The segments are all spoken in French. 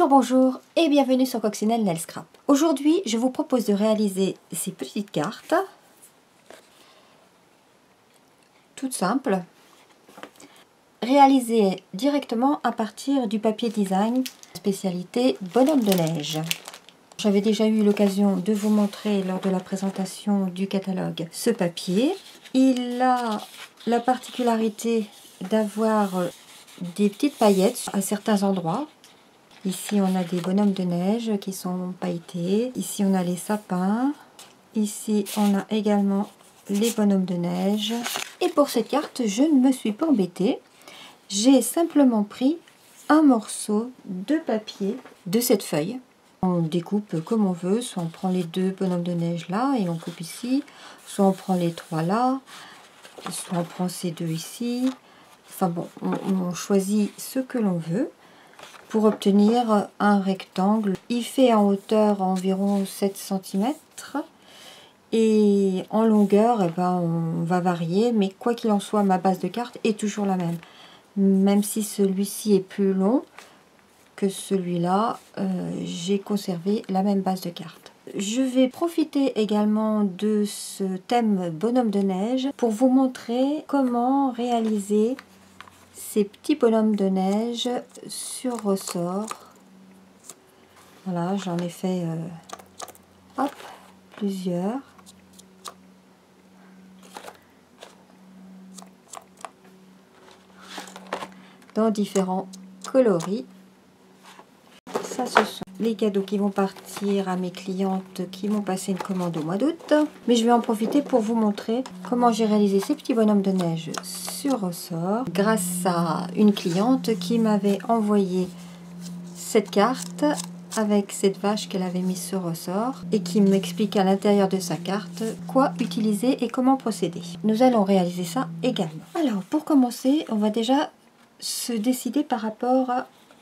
Bonjour et bienvenue sur Coccinelle Nail Scrap. Aujourd'hui, je vous propose de réaliser ces petites cartes, toutes simples, réalisées directement à partir du papier design, spécialité bonhomme de neige. J'avais déjà eu l'occasion de vous montrer lors de la présentation du catalogue ce papier. Il a la particularité d'avoir des petites paillettes à certains endroits. Ici, on a des bonhommes de neige qui sont pailletés. Ici, on a les sapins. Ici, on a également les bonhommes de neige. Et pour cette carte, je ne me suis pas embêtée. J'ai simplement pris un morceau de papier de cette feuille. On découpe comme on veut. Soit on prend les deux bonhommes de neige là et on coupe ici. Soit on prend les trois là. Soit on prend ces deux ici. Enfin bon, on choisit ce que l'on veut pour obtenir un rectangle. Il fait en hauteur environ 7 cm et en longueur, on va varier, mais quoi qu'il en soit, ma base de carte est toujours la même. Même si celui-ci est plus long que celui-là, j'ai conservé la même base de carte. Je vais profiter également de ce thème bonhomme de neige pour vous montrer comment réaliser ces petits bonhommes de neige sur ressort. Voilà, j'en ai fait plusieurs. Dans différents coloris. Ça, ce sont les cadeaux qui vont partir à mes clientes qui m'ont passé une commande au mois d'août. Mais je vais en profiter pour vous montrer comment j'ai réalisé ces petits bonhommes de neige sur ressort grâce à une cliente qui m'avait envoyé cette carte avec cette vache qu'elle avait mise sur ressort et qui m'explique à l'intérieur de sa carte quoi utiliser et comment procéder. Nous allons réaliser ça également. Alors, pour commencer, on va déjà se décider par rapport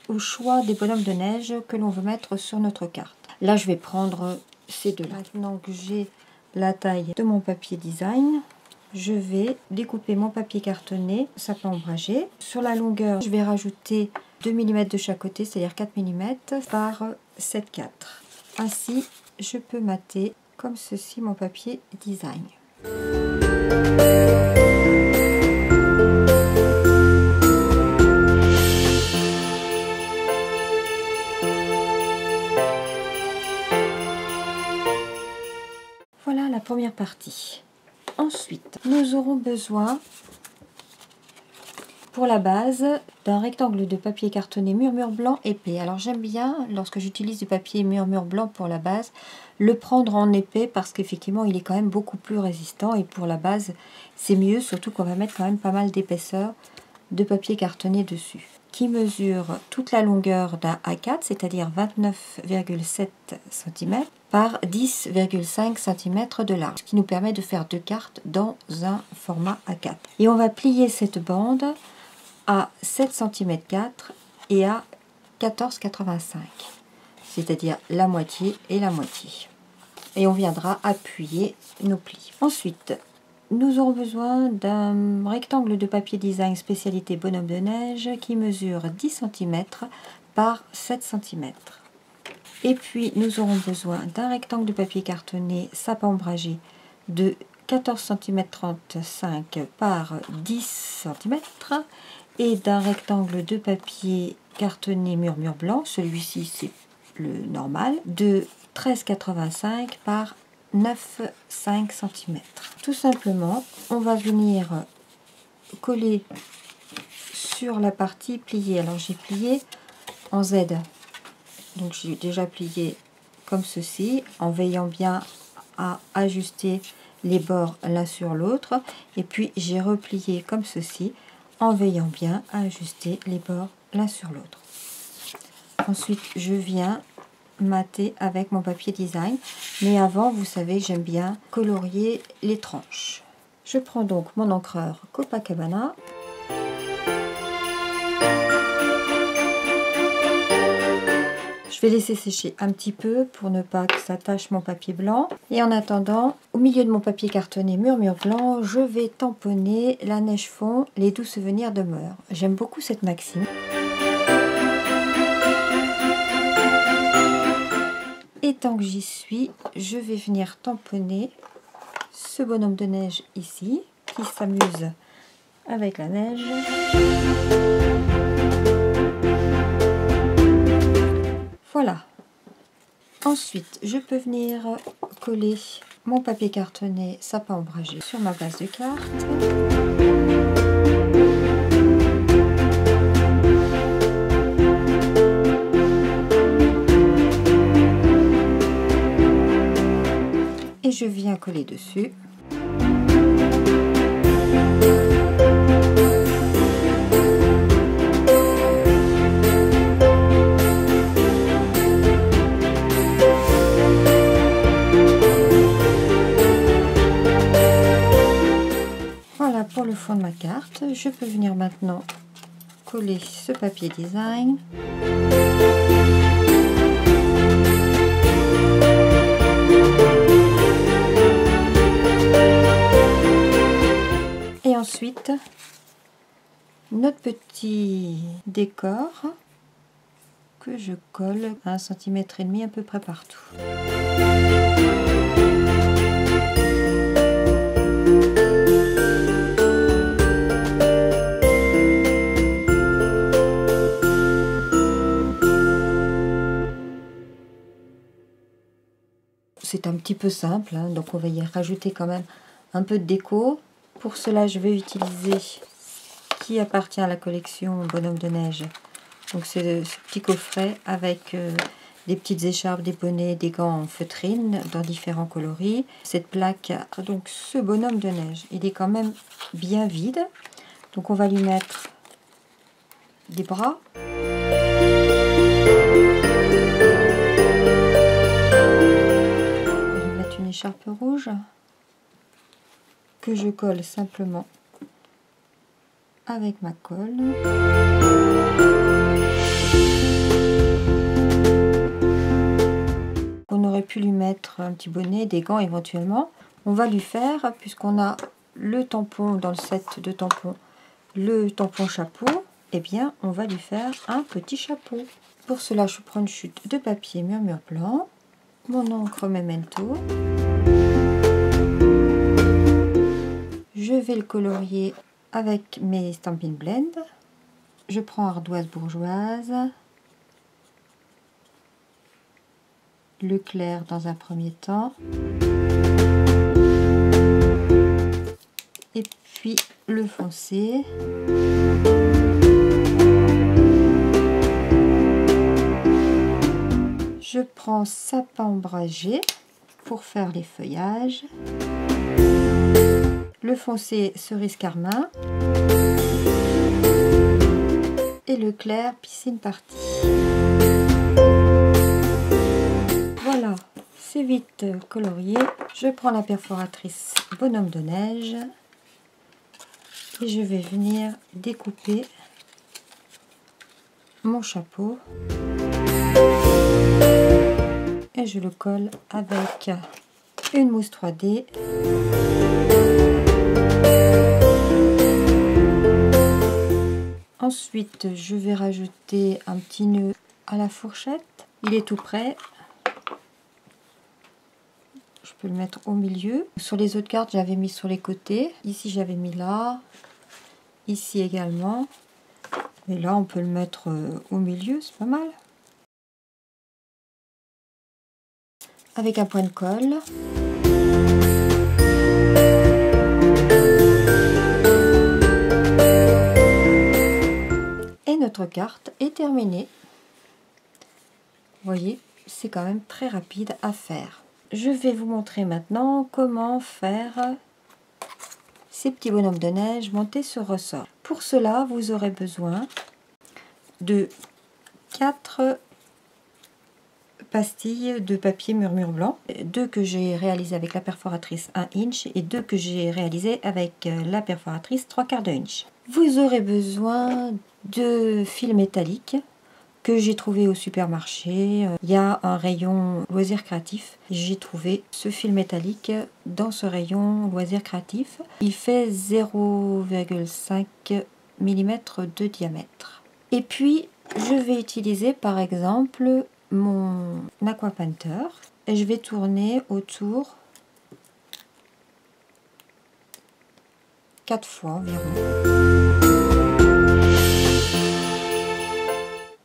au choix des bonhommes de neige que l'on veut mettre sur notre carte. Là, je vais prendre ces deux-là. Maintenant que j'ai la taille de mon papier design, je vais découper mon papier cartonné, sapin ombragé. Sur la longueur, je vais rajouter 2 mm de chaque côté, c'est-à-dire 4 mm par 7,4. Ainsi, je peux mater comme ceci mon papier design. Voilà la première partie. Ensuite, nous aurons besoin pour la base d'un rectangle de papier cartonné murmure blanc épais. Alors j'aime bien, lorsque j'utilise du papier murmure blanc pour la base, le prendre en épais parce qu'effectivement il est quand même beaucoup plus résistant et pour la base c'est mieux, surtout qu'on va mettre quand même pas mal d'épaisseur de papier cartonné dessus, qui mesure toute la longueur d'un A4, c'est-à-dire 29,7 cm par 10,5 cm de large, ce qui nous permet de faire deux cartes dans un format A4. Et on va plier cette bande à 7 cm 4 et à 14,85, c'est-à-dire la moitié et la moitié. Et on viendra appuyer nos plis. Ensuite, nous aurons besoin d'un rectangle de papier design spécialité bonhomme de neige qui mesure 10 cm par 7 cm. Et puis nous aurons besoin d'un rectangle de papier cartonné sapin ombragé de 14 cm 35 par 10 cm et d'un rectangle de papier cartonné murmure blanc, celui-ci c'est le normal, de 13,85 par 9,5 cm. Tout simplement, on va venir coller sur la partie pliée. Alors j'ai plié en Z, donc j'ai déjà plié comme ceci, en veillant bien à ajuster les bords l'un sur l'autre, et puis j'ai replié comme ceci, en veillant bien à ajuster les bords l'un sur l'autre. Ensuite, je viens mater avec mon papier design, mais avant, vous savez, j'aime bien colorier les tranches. Je prends donc mon encreur Copacabana. Je vais laisser sécher un petit peu pour ne pas que ça tache mon papier blanc. Et en attendant, au milieu de mon papier cartonné murmure blanc, je vais tamponner la neige fond, les doux souvenirs demeurent. J'aime beaucoup cette maxime. tant que j'y suis, je vais venir tamponner ce bonhomme de neige ici, qui s'amuse avec la neige. Voilà. Ensuite, je peux venir coller mon papier cartonné sapin ombragé sur ma base de carte. Et je viens coller dessus. Voilà pour le fond de ma carte. Je peux venir maintenant coller ce papier design. Et ensuite, notre petit décor que je colle à 1,5 cm à peu près partout. C'est un petit peu simple, hein, donc on va y rajouter quand même un peu de déco. Pour cela, je vais utiliser ce qui appartient à la collection Bonhomme de Neige. Donc c'est ce petit coffret avec des petites écharpes, des bonnets, des gants en feutrine dans différents coloris. Cette plaque, donc ce bonhomme de neige, il est quand même bien vide. Donc on va lui mettre des bras. Une écharpe rouge que je colle simplement avec ma colle. On aurait pu lui mettre un petit bonnet, des gants éventuellement. On va lui faire, puisqu'on a le tampon dans le set de tampons, le tampon chapeau, eh bien on va lui faire un petit chapeau. Pour cela, je prends une chute de papier murmure blanc, mon encre Memento. Je vais le colorier avec mes Stampin' Blend. Je prends ardoise bourgeoise, le clair dans un premier temps, et puis le foncé. Je prends sapin ombragé pour faire les feuillages. Le foncé cerise carmin et le clair piscine partie. Voilà, c'est vite colorié. Je prends la perforatrice bonhomme de neige et je vais venir découper mon chapeau et je le colle avec une mousse 3D. Ensuite, je vais rajouter un petit nœud à la fourchette. Il est tout prêt. Je peux le mettre au milieu. Sur les autres cartes, j'avais mis sur les côtés. Ici, j'avais mis là. Ici également. Et là, on peut le mettre au milieu, c'est pas mal. Avec un point de colle. Et notre carte est terminée. Vous voyez, c'est quand même très rapide à faire. Je vais vous montrer maintenant comment faire ces petits bonhommes de neige montés sur ressort. Pour cela, vous aurez besoin de 4 pastilles de papier murmure blanc, 2 que j'ai réalisées avec la perforatrice 1 inch et 2 que j'ai réalisées avec la perforatrice 3/4 inch. Vous aurez besoin de fil métallique que j'ai trouvé au supermarché. Il y a un rayon loisirs créatifs. J'ai trouvé ce fil métallique dans ce rayon loisirs créatifs. Il fait 0,5 mm de diamètre. Et puis, je vais utiliser par exemple mon Aqua Painter et je vais tourner autour 4 fois environ.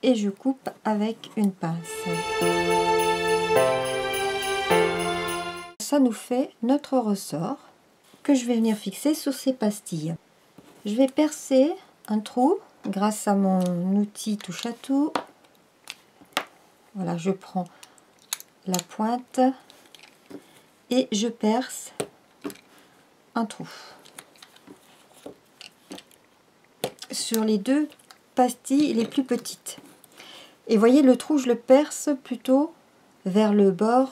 Et je coupe avec une pince. Ça nous fait notre ressort que je vais venir fixer sur ces pastilles. Je vais percer un trou grâce à mon outil touche à tout. Voilà, je prends la pointe et je perce un trou sur les deux pastilles les plus petites. Et voyez, le trou, je le perce plutôt vers le bord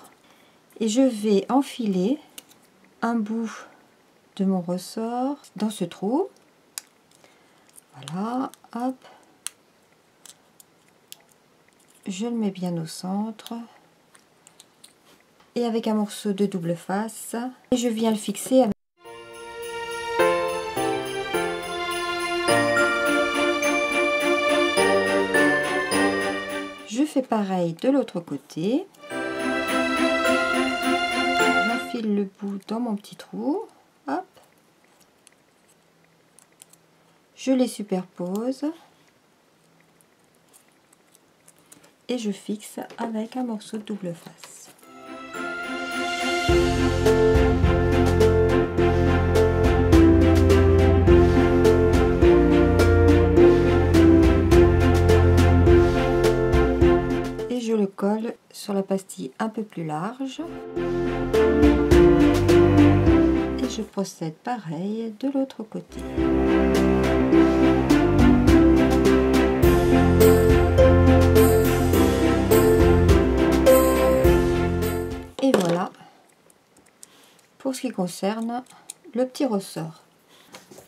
et je vais enfiler un bout de mon ressort dans ce trou. Voilà, hop, je le mets bien au centre et avec un morceau de double face et je viens le fixer avec... Je fais pareil de l'autre côté. J'enfile le bout dans mon petit trou, hop, je les superpose et je fixe avec un morceau de double face. Et je le colle sur la pastille un peu plus large. Et je procède pareil de l'autre côté. Et voilà pour ce qui concerne le petit ressort.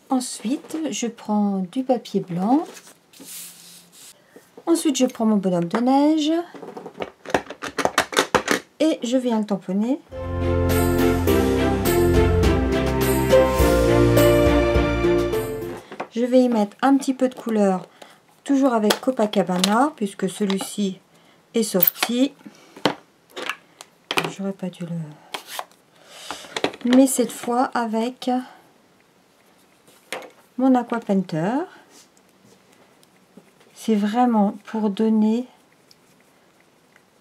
Ensuite, je prends du papier blanc. Ensuite, je prends mon bonhomme de neige et je viens le tamponner. Je vais y mettre un petit peu de couleur, toujours avec Copacabana, puisque celui-ci est sorti. J'aurais pas dû le... Mais cette fois avec mon Aqua Painter. C'est vraiment pour donner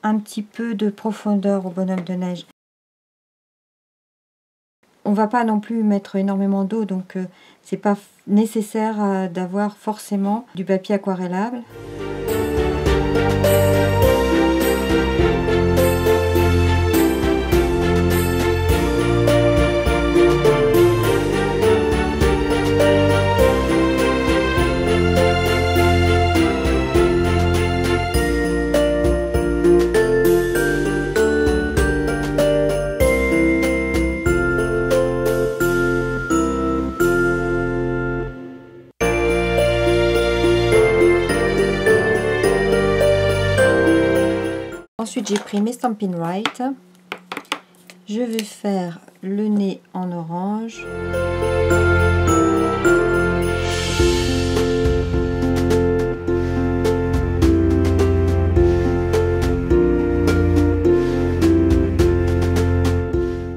un petit peu de profondeur au bonhomme de neige. On va pas non plus mettre énormément d'eau, donc c'est pas nécessaire d'avoir forcément du papier aquarellable. Ensuite, j'ai pris mes Stampin' Right. Je vais faire le nez en orange.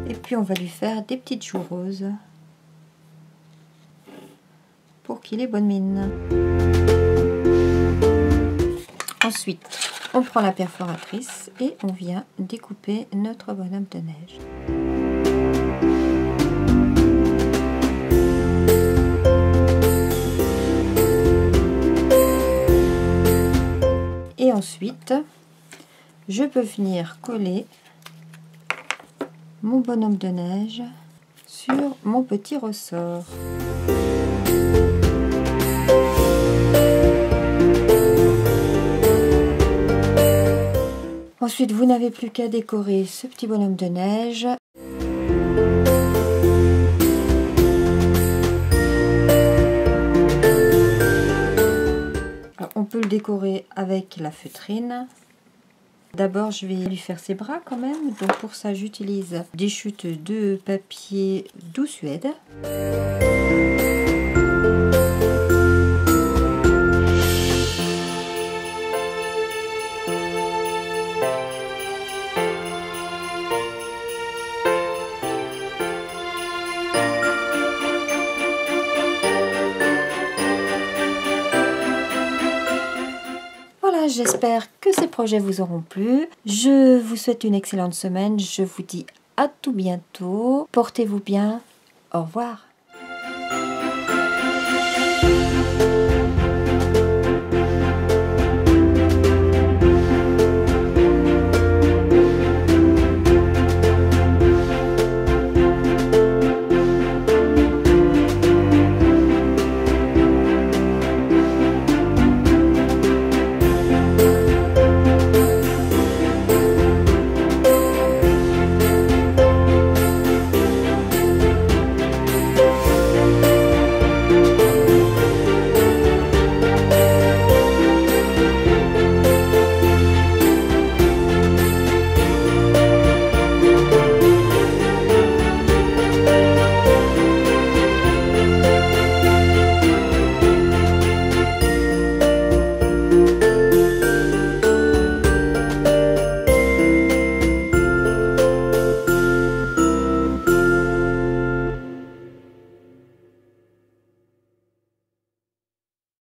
Et puis, on va lui faire des petites joues roses pour qu'il ait bonne mine. Ensuite, on prend la perforatrice et on vient découper notre bonhomme de neige. Et ensuite, je peux venir coller mon bonhomme de neige sur mon petit ressort. Ensuite, vous n'avez plus qu'à décorer ce petit bonhomme de neige. Alors, on peut le décorer avec la feutrine. D'abord, je vais lui faire ses bras quand même. Donc pour ça, j'utilise des chutes de papier doux Suède. j'espère que ces projets vous auront plu. Je vous souhaite une excellente semaine. Je vous dis à tout bientôt. Portez-vous bien. Au revoir.